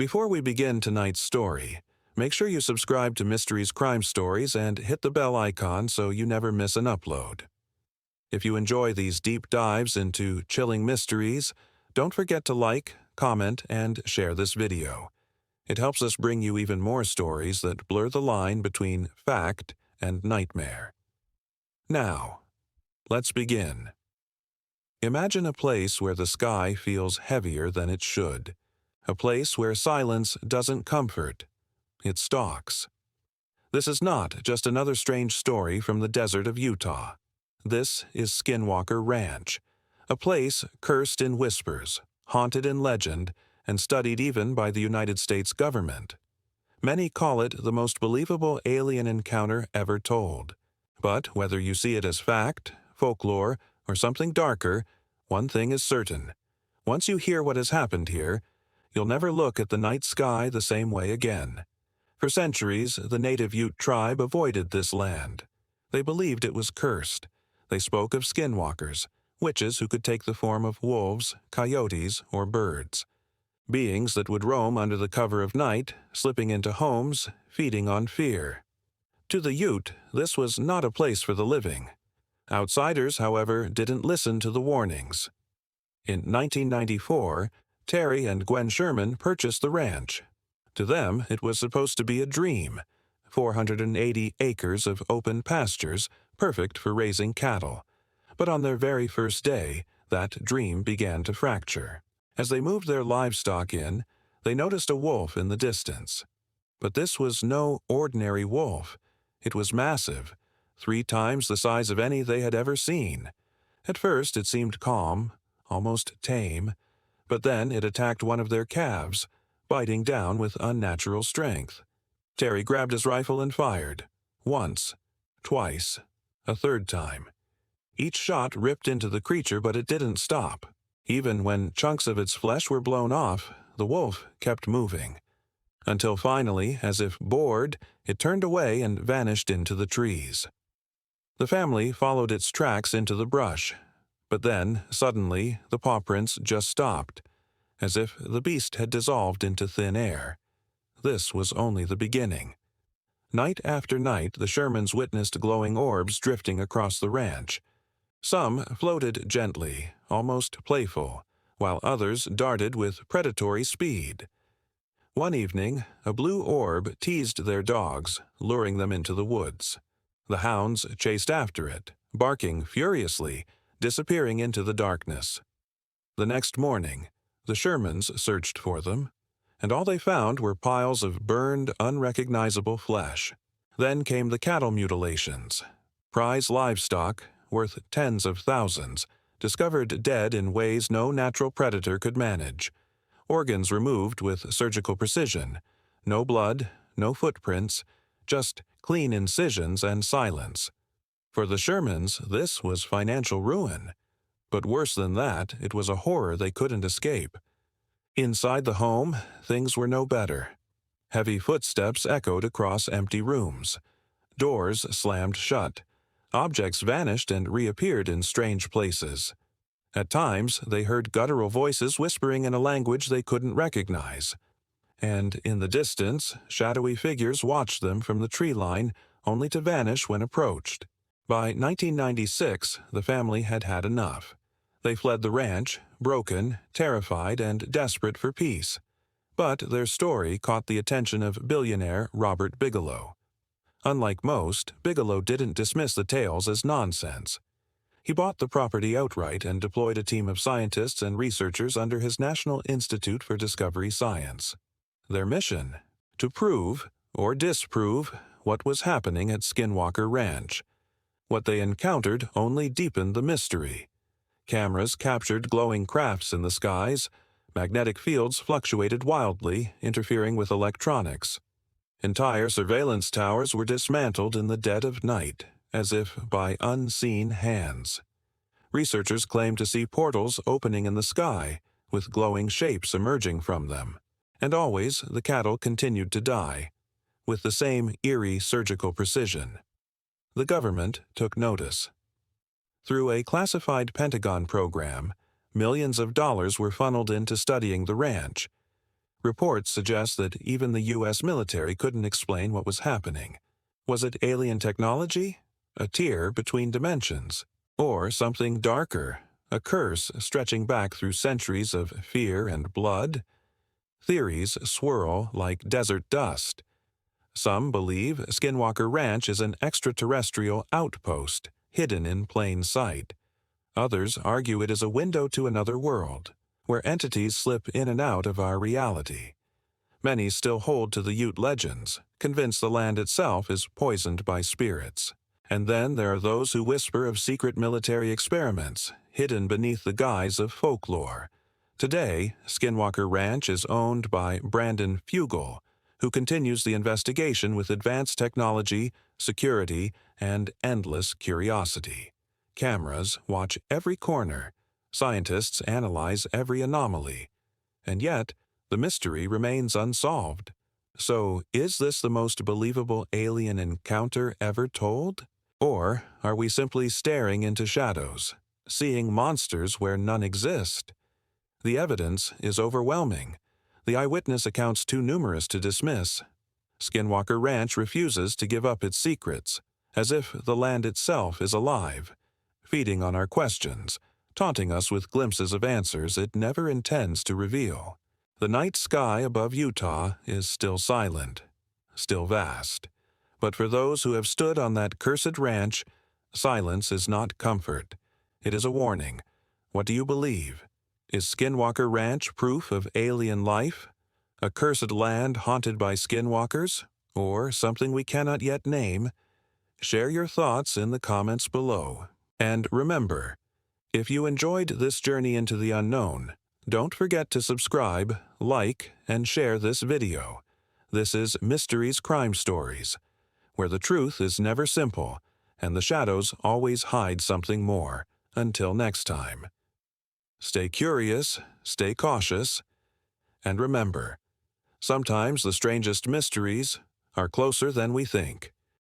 Before we begin tonight's story, make sure you subscribe to Mysteries Crime Stories and hit the bell icon so you never miss an upload. If you enjoy these deep dives into chilling mysteries, don't forget to like, comment, and share this video. It helps us bring you even more stories that blur the line between fact and nightmare. Now, let's begin. Imagine a place where the sky feels heavier than it should. A place where silence doesn't comfort, it stalks. This is not just another strange story from the desert of Utah. This is Skinwalker Ranch, a place cursed in whispers, haunted in legend, and studied even by the United States government. Many call it the most believable alien encounter ever told. But whether you see it as fact, folklore, or something darker, one thing is certain. Once you hear what has happened here, you'll never look at the night sky the same way again. For centuries, the native Ute tribe avoided this land. They believed it was cursed. They spoke of skinwalkers, witches who could take the form of wolves, coyotes, or birds. Beings that would roam under the cover of night, slipping into homes, feeding on fear. To the Ute, this was not a place for the living. Outsiders, however, didn't listen to the warnings. In 1994, Terry and Gwen Sherman purchased the ranch. To them, it was supposed to be a dream. 480 acres of open pastures, perfect for raising cattle. But on their very first day, that dream began to fracture. As they moved their livestock in, they noticed a wolf in the distance. But this was no ordinary wolf. It was massive, 3 times the size of any they had ever seen. At first it seemed calm, almost tame, but then it attacked one of their calves, biting down with unnatural strength. Terry grabbed his rifle and fired. Once, twice, a third time. Each shot ripped into the creature, but it didn't stop. Even when chunks of its flesh were blown off, the wolf kept moving. Until finally, as if bored, it turned away and vanished into the trees. The family followed its tracks into the brush. But then, suddenly, the paw prints just stopped, as if the beast had dissolved into thin air. This was only the beginning. Night after night, the Shermans witnessed glowing orbs drifting across the ranch. Some floated gently, almost playful, while others darted with predatory speed. One evening, a blue orb teased their dogs, luring them into the woods. The hounds chased after it, barking furiously, disappearing into the darkness. The next morning, the Shermans searched for them, and all they found were piles of burned, unrecognizable flesh. Then came the cattle mutilations. Prize livestock, worth tens of thousands, discovered dead in ways no natural predator could manage. Organs removed with surgical precision. No blood, no footprints, just clean incisions and silence. For the Shermans, this was financial ruin. But worse than that, it was a horror they couldn't escape. Inside the home, things were no better. Heavy footsteps echoed across empty rooms. Doors slammed shut. Objects vanished and reappeared in strange places. At times, they heard guttural voices whispering in a language they couldn't recognize. And in the distance, shadowy figures watched them from the tree line, only to vanish when approached. By 1996, the family had had enough. They fled the ranch, broken, terrified, and desperate for peace. But their story caught the attention of billionaire Robert Bigelow. Unlike most, Bigelow didn't dismiss the tales as nonsense. He bought the property outright and deployed a team of scientists and researchers under his National Institute for Discovery Science. Their mission? To prove, or disprove, what was happening at Skinwalker Ranch. What they encountered only deepened the mystery. Cameras captured glowing crafts in the skies. Magnetic fields fluctuated wildly, interfering with electronics. Entire surveillance towers were dismantled in the dead of night, as if by unseen hands. Researchers claimed to see portals opening in the sky, with glowing shapes emerging from them. And always the cattle continued to die, with the same eerie surgical precision. The government took notice. Through a classified Pentagon program, millions of dollars were funneled into studying the ranch. Reports suggest that even the U.S. military couldn't explain what was happening. Was it alien technology? A tear between dimensions? Or something darker, a curse stretching back through centuries of fear and blood? Theories swirl like desert dust. Some believe Skinwalker Ranch is an extraterrestrial outpost, hidden in plain sight. Others argue it is a window to another world, where entities slip in and out of our reality. Many still hold to the Ute legends, convinced the land itself is poisoned by spirits. And then there are those who whisper of secret military experiments, hidden beneath the guise of folklore. Today, Skinwalker Ranch is owned by Brandon Fugel, who continues the investigation with advanced technology, security, and endless curiosity. Cameras watch every corner. Scientists analyze every anomaly. And yet, the mystery remains unsolved. So, is this the most believable alien encounter ever told? Or are we simply staring into shadows, seeing monsters where none exist? The evidence is overwhelming. The eyewitness accounts too numerous to dismiss. Skinwalker Ranch refuses to give up its secrets, as if the land itself is alive, feeding on our questions, taunting us with glimpses of answers it never intends to reveal. The night sky above Utah is still silent, still vast. But for those who have stood on that cursed ranch, silence is not comfort. It is a warning. What do you believe? Is Skinwalker Ranch proof of alien life? A cursed land haunted by skinwalkers? Or something we cannot yet name? Share your thoughts in the comments below. And remember, if you enjoyed this journey into the unknown, don't forget to subscribe, like, and share this video. This is Mysteries Crime Stories, where the truth is never simple, and the shadows always hide something more. Until next time. Stay curious, stay cautious, and remember, sometimes the strangest mysteries are closer than we think.